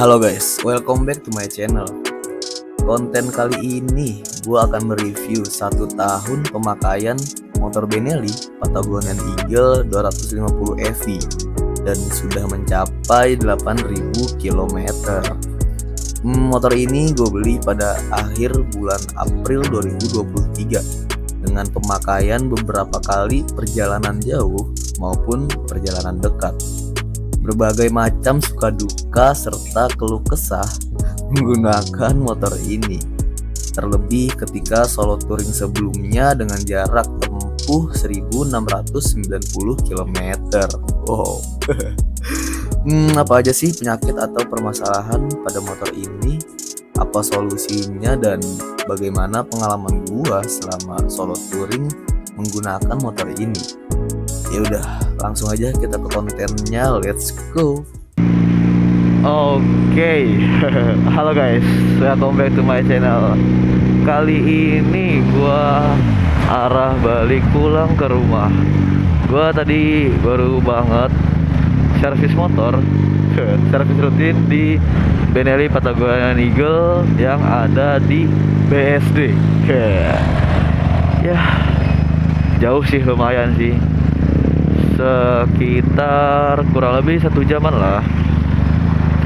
Halo guys, welcome back to my channel. Konten kali ini gue akan mereview 1 tahun pemakaian motor Benelli Patagonian Eagle 250 EV dan sudah mencapai 8.000 km. Motor ini gue beli pada akhir bulan April 2023 dengan pemakaian beberapa kali perjalanan jauh maupun perjalanan dekat. Berbagai macam suka duka serta keluh kesah menggunakan motor ini. Terlebih ketika solo touring sebelumnya dengan jarak tempuh 1690 km. Wow. Apa aja sih penyakit atau permasalahan pada motor ini? Apa solusinya dan bagaimana pengalaman gua selama solo touring menggunakan motor ini? Ya udah, langsung aja kita ke kontennya, let's go. Oke. Halo guys, welcome back to my channel. Kali ini gua arah balik pulang ke rumah. Gua tadi baru banget servis motor, servis rutin di Benelli Patagonian Eagle yang ada di BSD. Ya, jauh sih, lumayan sih. Sekitar kurang lebih 1 jaman lah,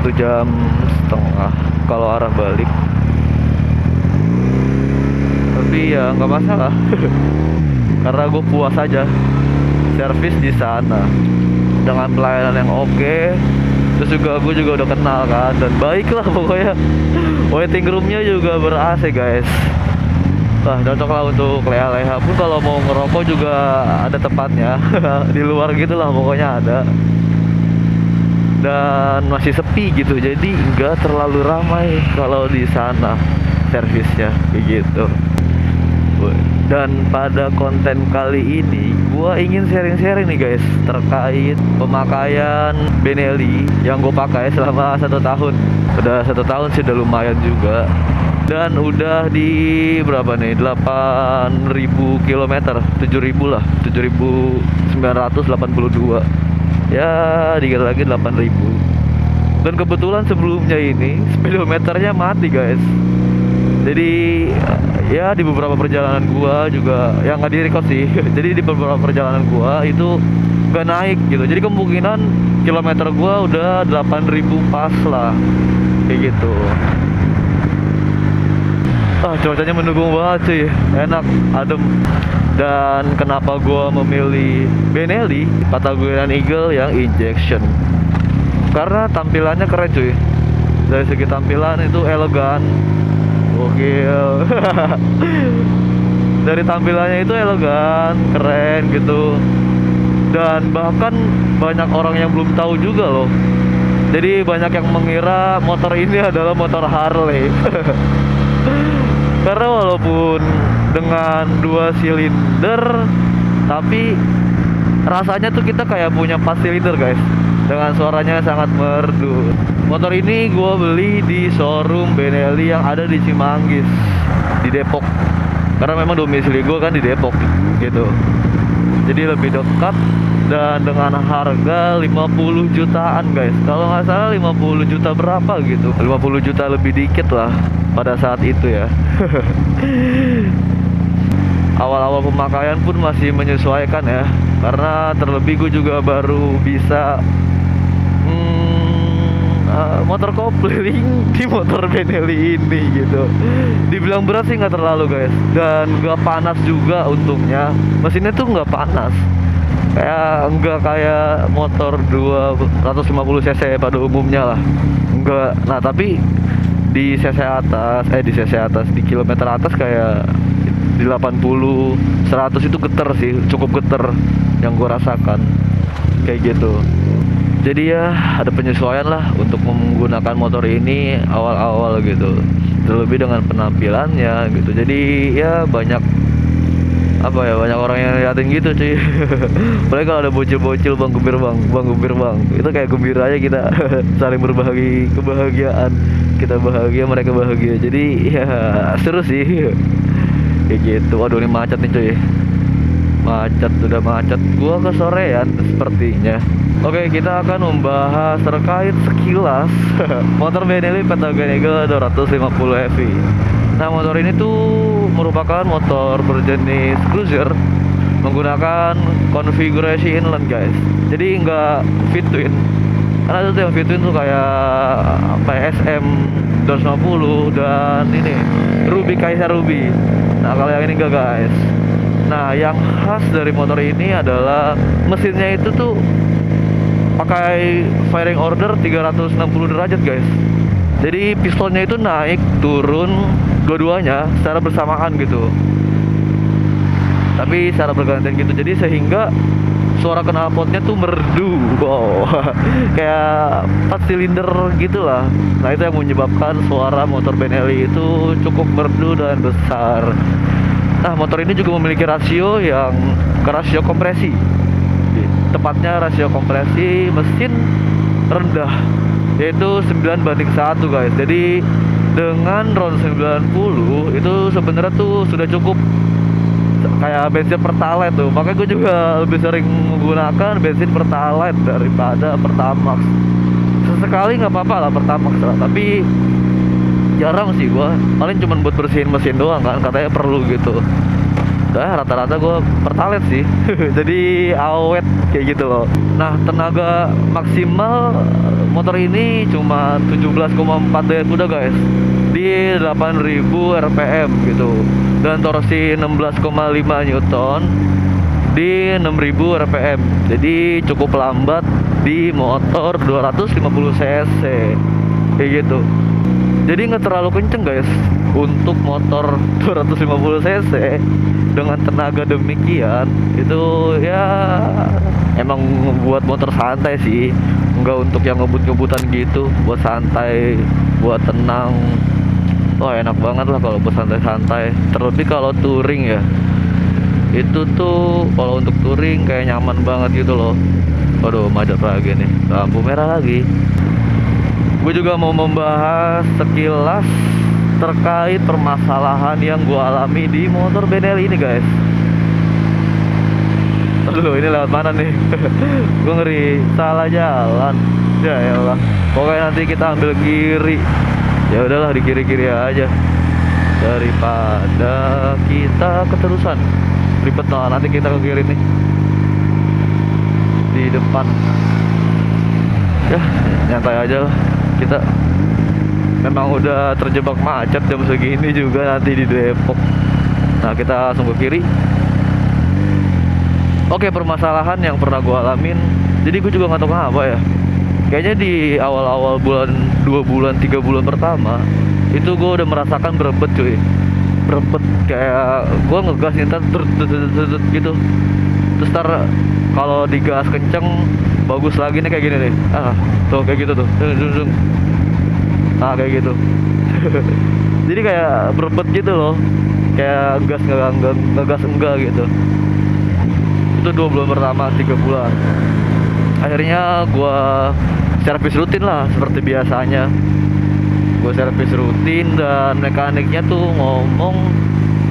1 jam setengah kalau arah balik. Tapi ya nggak masalah karena gue puas aja servis di sana dengan pelayanan yang oke. Terus juga gue juga udah kenal kan, dan baik lah pokoknya. Waiting roomnya juga ber-AC guys. Wah, cocok lah untuk leha-leha pun, kalau mau ngerokok juga ada tempatnya. Di luar gitu lah pokoknya ada. Dan masih sepi gitu, jadi nggak terlalu ramai kalau di sana servisnya kayak gitu. Dan pada konten kali ini gua ingin sharing-sharing nih guys terkait pemakaian Benelli yang gue pakai selama 1 tahun. Udah 1 tahun sih, udah lumayan juga. Dan udah di berapa nih, 8.000 km, 7.000 lah, 7.982. Ya dikit lagi 8.000. Dan kebetulan sebelumnya ini speedometernya mati guys. Jadi ya di beberapa perjalanan gua juga yang nggak di-record sih. Jadi di beberapa perjalanan gua itu gak naik gitu. Jadi kemungkinan kilometer gua udah 8.000 pas lah kayak gitu. Cuacanya mendukung banget sih, enak, adem. Dan kenapa gua memilih Benelli Patagonian Eagle yang injection? Karena tampilannya keren cuy. Dari segi tampilan itu elegan. Gokil. Dari tampilannya itu elegan, keren gitu. Dan bahkan banyak orang yang belum tahu juga loh. Jadi banyak yang mengira motor ini adalah motor Harley. Karena walaupun dengan 2 silinder, tapi rasanya tuh kita kayak punya 4 silinder guys, dengan suaranya sangat merdu. Motor ini gue beli di showroom Benelli yang ada di Cimanggis, di Depok. Karena memang domisili gue kan di Depok gitu, jadi lebih dekat. Dan dengan harga 50 jutaan guys, kalau nggak salah 50 juta berapa gitu, 50 juta lebih dikit lah pada saat itu ya. Awal-awal pemakaian pun masih menyesuaikan ya, karena terlebih gue juga baru bisa motor kopling di motor Benelli ini gitu. Dibilang berat sih nggak terlalu guys, dan nggak panas juga untungnya. Mesinnya tuh nggak panas, nggak kayak motor 250 cc pada umumnya lah, enggak. Nah tapi di cc atas, di kilometer atas kayak di 80, 100 itu geter sih, cukup geter yang gue rasakan kayak gitu. Jadi ya ada penyesuaian lah untuk menggunakan motor ini awal-awal gitu, terlebih dengan penampilannya gitu. Jadi ya banyak orang yang liatin gitu cuy. Apalagi kalau ada bocil-bocil, bang gembir bang, itu kayak gembira aja kita. Saling berbagi kebahagiaan, kita bahagia, mereka bahagia. Jadi ya seru sih kayak gitu. Waduh, ini macet nih cuy. Macet, udah macet. Gua kesorean sepertinya. Oke, kita akan membahas terkait sekilas motor Benelli Patagon Eagle 250 heavy. Nah, motor ini tuh merupakan motor berjenis cruiser menggunakan konfigurasi inline, guys. Jadi nggak fit twin. Karena itu yang fit twin tuh kayak PSM 250 dan ini Ruby, Kaisar Ruby. Nah, kalau yang ini enggak, guys. Nah, yang khas dari motor ini adalah mesinnya itu tuh pakai firing order 360 derajat, guys. Jadi pistonnya itu naik turun dua-duanya secara bersamaan gitu. Tapi secara bergantian gitu. Jadi sehingga suara knalpotnya tuh merdu. Wow. Kayak 4 silinder gitulah. Nah, itu yang menyebabkan suara motor Benelli itu cukup merdu dan besar. Nah, motor ini juga memiliki rasio yang rasio kompresi. Tepatnya rasio kompresi mesin rendah, yaitu 9:1, guys. Jadi dengan RON 90 itu sebenarnya tuh sudah cukup kayak bensin Pertalite tuh. Makanya gue juga lebih sering menggunakan bensin Pertalite daripada Pertamax. Sesekali nggak apa-apa lah Pertamax lah, tapi jarang sih gua, paling cuma buat bersihin mesin doang kan, katanya perlu gitu. Udah rata-rata gua Pertalite sih. Jadi awet kayak gitu loh. Nah, tenaga maksimal motor ini cuma 17,4 daya kuda, guys, di 8000 rpm gitu, dan torsi 16,5 Newton di 6000 rpm. Jadi cukup lambat di motor 250 cc kayak gitu. Jadi nggak terlalu kenceng, guys, untuk motor 250 cc dengan tenaga demikian. Itu ya emang buat motor santai sih, nggak untuk yang ngebut-ngebutan gitu. Buat santai, buat tenang, wah enak banget lah kalau buat santai-santai. Terlebih kalau touring ya, itu tuh kalau untuk touring kayak nyaman banget gitu loh. Waduh, macet lagi nih, lampu merah lagi. Gue juga mau membahas sekilas terkait permasalahan yang gue alami di motor Benelli ini, guys. Aduh, ini lewat mana nih? Gue ngeri salah jalan. Ya elah, pokoknya nanti kita ambil kiri. Ya udahlah, di kiri-kiri aja daripada kita keterusan. Ribet lah, nanti kita ke kiri nih di depan. Ya nyantai aja lah, kita memang udah terjebak macet jam segini juga nanti di Depok. Nah, kita langsung ke kiri. Oke, permasalahan yang pernah gue alamin, jadi gue juga nggak tahu kenapa ya, kayaknya di awal-awal bulan 2 bulan 3 bulan pertama itu gue udah merasakan berebet, cuy. Berebet kayak gue ngegas ntar gitu, terus ntar kalau digas kenceng bagus lagi nih kayak gini nih. Tuh kayak gitu tuh. Kayak gitu. Jadi kayak berebet gitu loh. Kayak gas ngegas enggak gitu. Itu 2 bulan pertama, 3 bulan. Akhirnya gua servis rutin lah seperti biasanya. Gua servis rutin dan mekaniknya tuh ngomong,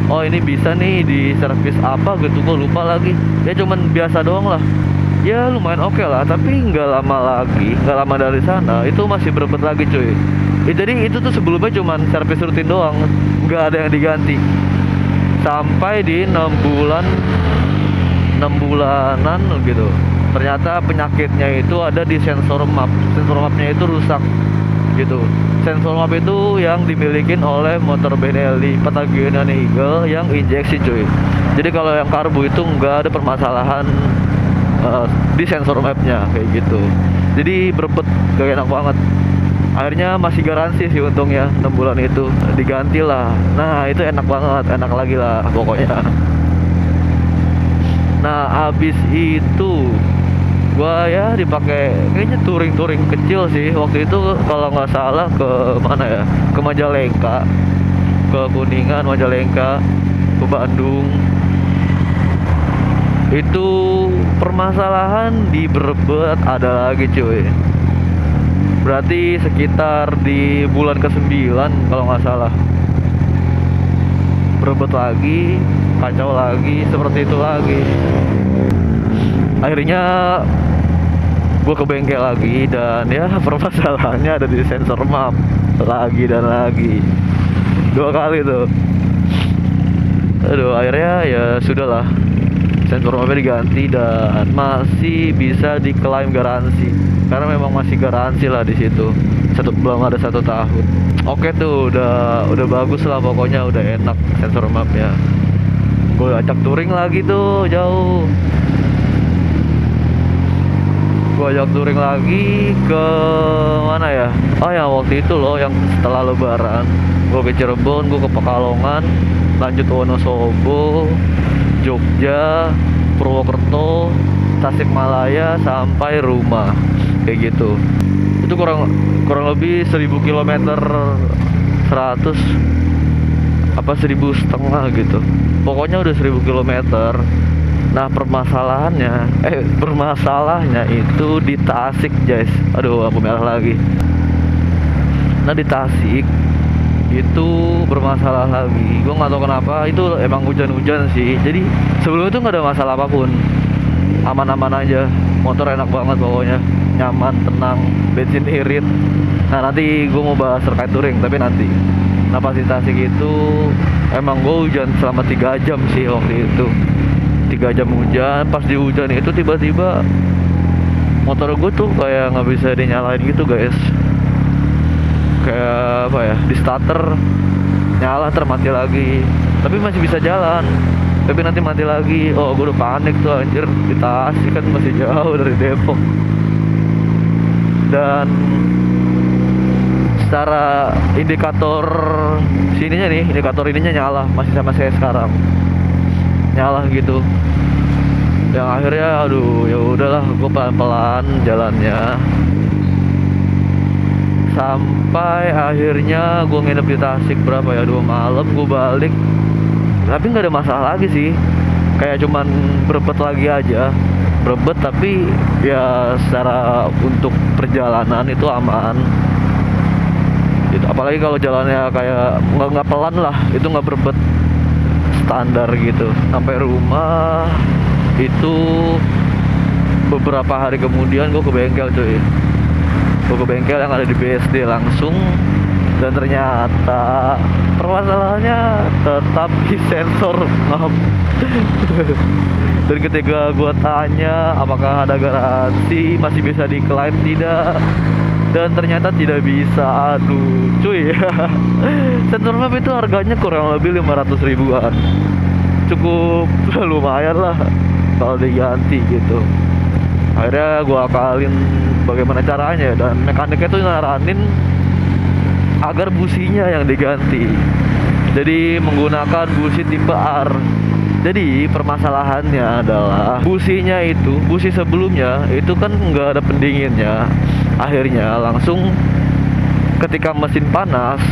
"Oh, ini bisa nih di servis apa gitu." Gua lupa lagi. Ya cuman biasa doang lah. Ya lumayan oke lah, tapi nggak lama dari sana itu masih berebet lagi, cuy. Jadi itu tuh sebelumnya cuman servis rutin doang, nggak ada yang diganti. Sampai di 6 bulanan gitu, ternyata penyakitnya itu ada di sensor mapnya itu rusak gitu. Sensor map itu yang dimiliki oleh motor Benelli Patagon Eagle yang injeksi, cuy. Jadi kalau yang karbu itu nggak ada permasalahan di sensor mapnya kayak gitu. Jadi berebet, gak enak banget. Akhirnya masih garansi sih untungnya, 6 bulan itu diganti lah. Nah, itu enak banget, enak lagi lah pokoknya. Nah, abis itu gua ya dipakai kayaknya touring kecil sih waktu itu, kalau nggak salah ke mana ya, ke Majalengka, ke Kuningan, Majalengka, ke Bandung. Itu permasalahan di Brebet ada lagi, cuy. Berarti sekitar di bulan ke-9 kalau nggak salah. berebut lagi, kacau lagi, seperti itu lagi. Akhirnya gue ke bengkel lagi, dan ya permasalahannya ada di sensor map lagi dan lagi, 2 kali tuh. Aduh, akhirnya ya sudahlah, sensor mapnya diganti dan masih bisa diklaim garansi, karena memang masih garansi lah di situ. Belum ada 1 tahun. Oke tuh, udah bagus lah, pokoknya udah enak sensor mapnya. Gue ajak touring lagi tuh jauh. Gue ajak touring lagi ke mana ya? Oh ya, waktu itu loh yang setelah lebaran, gue ke Cirebon, gue ke Pekalongan, lanjut Wonosobo, Jogja, Purwokerto, Tasikmalaya sampai rumah, kayak gitu. Itu kurang lebih 1000 km, 100 apa 1.500 gitu. Pokoknya udah 1000 km. Nah, bermasalahnya itu di Tasik, guys. Aduh, aku merah lagi. Nah, di Tasik itu bermasalah lagi. Gue nggak tahu kenapa. Itu emang hujan-hujan sih. Jadi sebelum itu nggak ada masalah apapun. Aman-aman aja. Motor enak banget pokoknya. Nyaman, tenang, bensin irit. Nah, nanti gue mau bahas terkait touring, tapi nanti. Nah, pas di Tasik itu emang gue hujan selama 3 jam sih waktu itu. 3 jam hujan. Pas di hujan itu tiba-tiba motor gue tuh kayak nggak bisa dinyalain gitu, guys. Kayak apa ya, di starter nyala termati lagi, tapi masih bisa jalan, tapi nanti mati lagi. Oh, gue udah panik tuh, anjir. Di Tasik kan masih jauh dari Depok, dan secara indikator sininya nih, indikator ininya nyala, masih sama saya sekarang nyala gitu. Yang akhirnya aduh, ya udahlah, gue pelan-pelan jalannya sampai akhirnya gue nginep di Tasik berapa ya, 2 malam. Gue balik, tapi nggak ada masalah lagi sih, kayak cuman berebet lagi aja, berebet, tapi ya secara untuk perjalanan itu aman gitu. Apalagi kalau jalannya kayak nggak pelan lah, itu nggak berebet, standar gitu. Sampai rumah itu beberapa hari kemudian gue ke bengkel, cuy. Gue ke bengkel yang ada di BSD langsung, dan ternyata permasalahannya tetap di sensor map. Dan ketika gue tanya apakah ada garansi, masih bisa diklaim, tidak, dan ternyata tidak bisa. Aduh, cuy. Sensor map itu harganya kurang lebih 500 ribuan. Cukup lumayan lah kalau diganti gitu. Akhirnya gue akalin bagaimana caranya, dan mekaniknya tuh nyaranin agar businya yang diganti, jadi menggunakan busi tipe R. Jadi permasalahannya adalah businya itu, busi sebelumnya itu kan nggak ada pendinginnya. Akhirnya langsung ketika mesin panas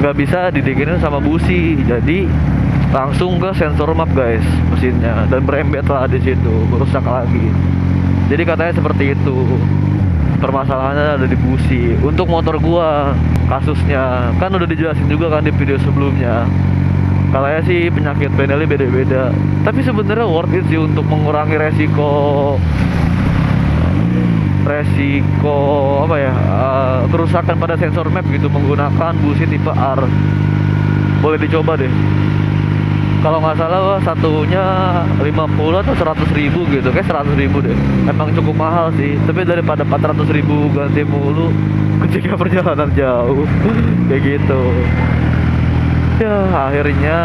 nggak bisa didinginin sama busi, jadi langsung ke sensor map, guys, mesinnya, dan berembet lah di situ, merusak lagi. Jadi katanya seperti itu. Permasalahannya ada di busi. Untuk motor gua kasusnya kan udah dijelasin juga kan di video sebelumnya. Katanya sih penyakit Benelli beda-beda. Tapi sebenarnya worth it sih untuk mengurangi resiko apa ya, kerusakan pada sensor map gitu, menggunakan busi tipe R. Boleh dicoba deh. Kalau nggak salah satunya 50 atau 100 ribu gitu, kayak 100 ribu deh. Emang cukup mahal sih, tapi daripada 400 ribu ganti mulu ketika perjalanan jauh kayak gitu. Ya akhirnya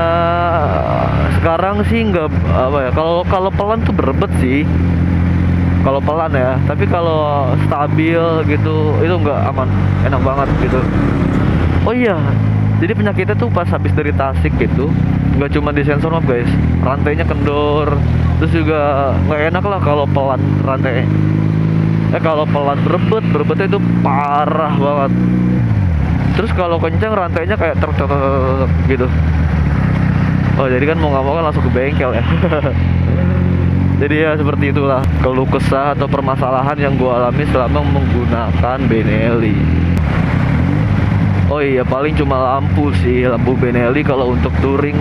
sekarang sih nggak apa ya, kalau pelan tuh berebet sih, kalau pelan ya. Tapi kalau stabil gitu itu nggak aman, enak banget gitu. Oh iya, jadi penyakitnya tuh pas habis dari Tasik gitu, nggak cuma di sensor map, guys, rantainya kendor. Terus juga nggak enak lah kalau pelan rantai. Kalau pelan berebetnya itu parah banget. Terus kalau kencang rantainya kayak tercetok gitu. Oh, jadi kan mau nggak mau kan langsung ke bengkel ya. Jadi ya seperti itulah keluh kesah atau permasalahan yang gue alami selama menggunakan Benelli. Oh iya, paling cuma lampu sih, lampu Benelli kalau untuk touring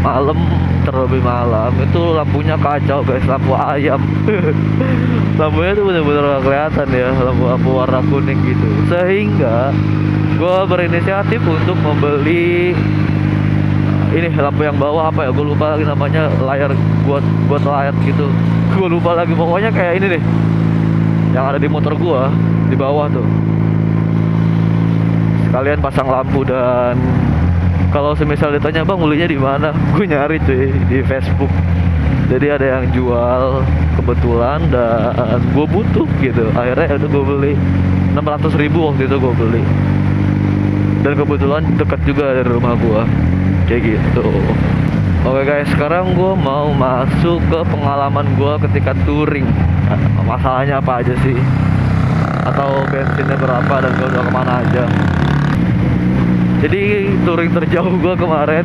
malam, terlebih malam itu lampunya kacau guys, lampu ayam. Lampunya tuh bener-bener gak kelihatan ya, lampu warna kuning gitu. Sehingga gue berinisiatif untuk membeli ini lampu yang bawah, apa ya, gue lupa lagi namanya, layar buat layar gitu. Gue lupa lagi, pokoknya kayak ini deh, yang ada di motor gue di bawah tuh. Kalian pasang lampu. Dan kalau semisal ditanya, bang belinya di mana, gue nyari cuy di Facebook. Jadi ada yang jual kebetulan dan gue butuh gitu, akhirnya itu gue beli 600.000 waktu itu gue beli. Dan kebetulan dekat juga dari rumah gue, kayak gitu. Oke guys, sekarang gue mau masuk ke pengalaman gue ketika touring. Masalahnya apa aja sih, atau bensinnya berapa, dan gue udah kemana aja. Jadi touring terjauh gue kemarin,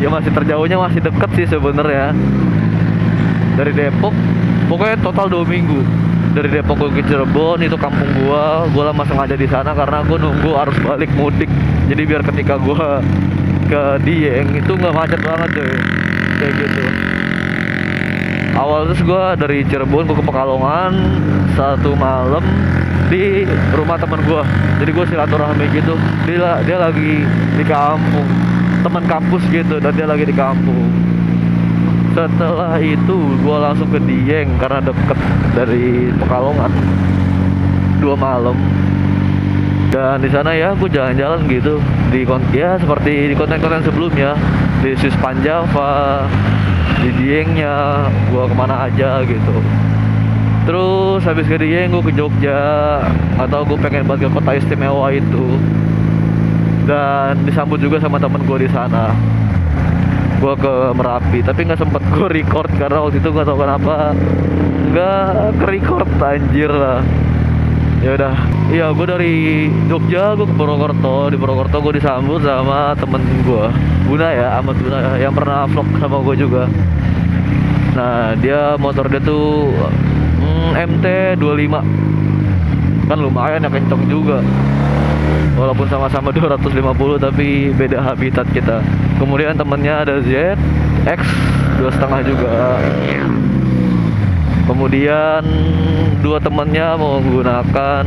ya masih terjauhnya masih deket sih sebenarnya, dari Depok. Pokoknya total 2 minggu. Dari Depok gue ke Cirebon, itu kampung gue lama sengaja di sana karena gue nunggu arus balik mudik. Jadi biar ketika gue ke Dieng itu nggak macet banget cuy, kayak gitu. Awal terus gue dari Cirebon gue ke Pekalongan, 1 malam di rumah teman gue. Jadi gue silaturahmi gitu, dia lagi di kampung, teman kampus gitu, dan dia lagi di kampung. Setelah itu gue langsung ke Dieng karena deket dari Pekalongan, 2 malam. Dan di sana ya gue jalan-jalan gitu ya seperti di konten-konten sebelumnya, di Suspan Java, di Diengnya gue kemana aja gitu. Terus habis ke Dieng gue ke Jogja, atau gue pengen banget ke kota istimewa itu. Dan disambut juga sama temen gue di sana. Gue ke Merapi, tapi nggak sempet gue record karena waktu itu nggak tahu kenapa nggak ke record, anjir lah. Ya udah, iya gue dari Jogja gue ke Purwokerto. Di Purwokerto gue disambut sama temen gue, Buna ya, Ahmad Buna, yang pernah vlog sama gue juga. Nah dia motor dia tuh MT25, kan lumayan ya, kenceng juga. Walaupun sama-sama 250 tapi beda habitat kita. Kemudian temennya ada ZX 2,5 juga. Kemudian 2 temannya menggunakan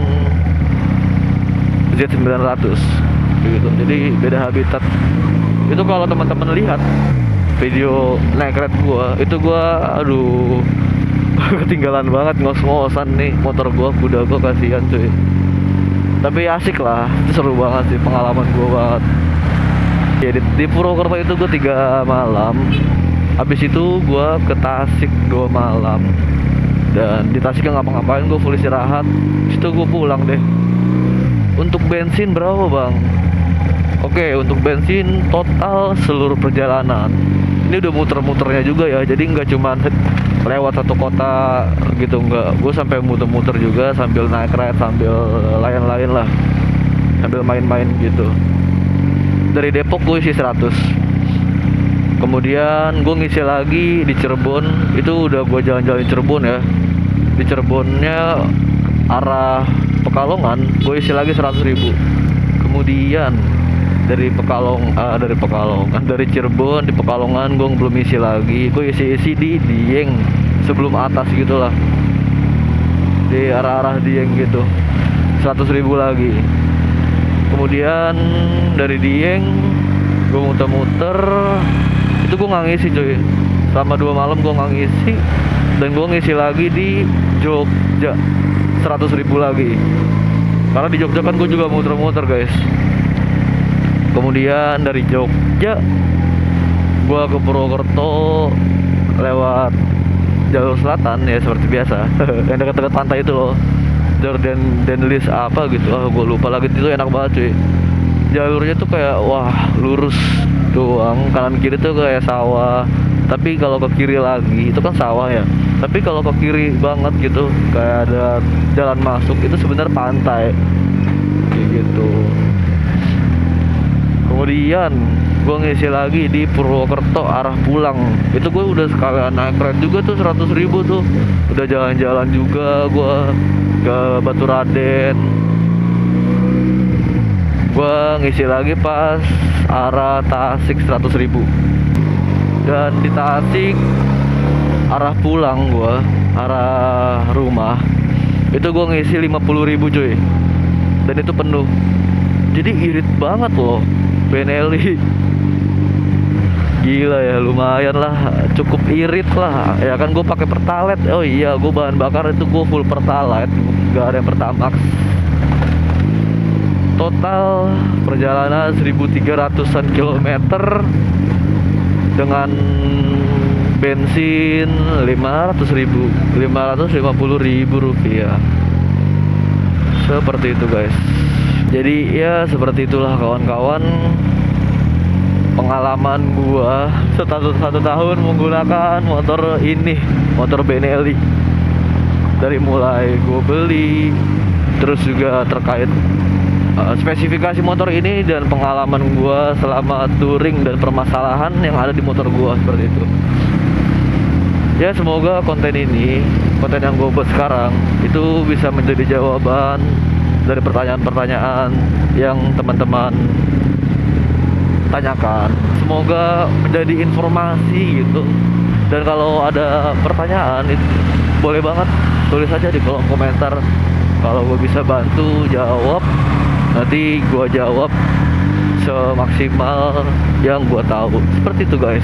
Z900 gitu. Jadi beda habitat. Itu kalau teman-teman lihat video naik red gua, itu gua aduh ketinggalan banget, ngos-ngosan nih motor gua, kuda gua, kasihan cuy. Tapi asik lah, itu seru banget sih, pengalaman gua banget. Ya di Purwokerto itu gua 3 malam. Habis itu gua ke Tasik 2 malam. Dan di Tasik nggak ngapa-ngapain, gue full istirahat. Situ gue pulang deh. Untuk bensin berapa bang? Oke, untuk bensin total seluruh perjalanan, ini udah muter-muternya juga ya. Jadi nggak cuma lewat satu kota gitu, nggak. Gue sampai muter-muter juga sambil naik ride, sambil lain-lain lah, sambil main-main gitu. Dari Depok gue isi 100. Kemudian gue ngisi lagi di Cirebon. Itu udah gue jalan-jalan di Cirebon ya. Di Cirebonnya arah Pekalongan gue isi lagi 100.000. Kemudian dari Cirebon di Pekalongan gue belum isi lagi. Gue isi di Dieng sebelum atas gitulah, di arah-arah Dieng gitu, 100.000 lagi. Kemudian dari Dieng gue muter-muter. Itu gue nggak ngisi cuy, selama 2 malam gue nggak ngisi. Dan gue ngisi lagi di Jogja 100.000 lagi, karena di Jogja kan gue juga muter-muter guys. Kemudian dari Jogja gue ke Purwokerto lewat jalur selatan ya, seperti biasa. Yang dekat-dekat pantai itu loh, jalur Denlis apa gitu, gue lupa lagi. Itu enak banget cuy, jalurnya tuh kayak wah lurus doang, kanan kiri tuh kayak sawah. Tapi kalau ke kiri lagi itu kan sawah ya, tapi kalau ke kiri banget gitu kayak ada jalan masuk, itu sebenarnya pantai kayak gitu. Kemudian gue ngisi lagi di Purwokerto arah pulang. Itu gue udah sekalian naik ride juga tuh 100.000 tuh. Udah jalan-jalan juga gue ke Baturaden. Gua ngisi lagi pas arah Tasik 100.000. Dan di Tasik arah pulang gua, arah rumah itu gua ngisi 50.000 cuy. Dan itu penuh. Jadi irit banget loh Benelli. Gila ya, lumayan lah, cukup irit lah. Ya kan gue pakai Pertalite. Oh iya, gue bahan bakar itu gue full Pertalite, gak ada yang Pertamax. Total perjalanan 1.300-an kilometer dengan bensin 550.000 rupiah. Seperti itu guys. Jadi ya seperti itulah kawan-kawan, pengalaman gua satu tahun menggunakan motor ini, motor Benelli. Dari mulai gua beli, terus juga terkait spesifikasi motor ini dan pengalaman gua selama touring dan permasalahan yang ada di motor gua seperti itu. Ya semoga konten ini, konten yang gua buat sekarang itu bisa menjadi jawaban dari pertanyaan-pertanyaan yang teman-teman tanyakan. Semoga menjadi informasi gitu. Dan kalau ada pertanyaan itu boleh banget tulis aja di kolom komentar. Kalau gue bisa bantu jawab, nanti gue jawab semaksimal yang gue tahu. Seperti itu guys.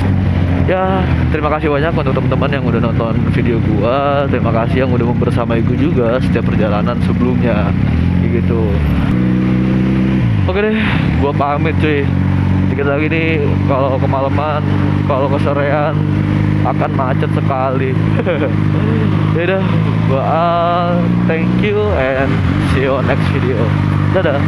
Ya terima kasih banyak untuk teman-teman yang udah nonton video gue. Terima kasih yang udah membersamai gue juga setiap perjalanan sebelumnya gitu. Oke deh, gue pamit cuy. Dikit lagi nih, kalau kemalaman, kalau kesorean akan macet sekali. Yaudah, gua thank you and see you on next video. Dadah.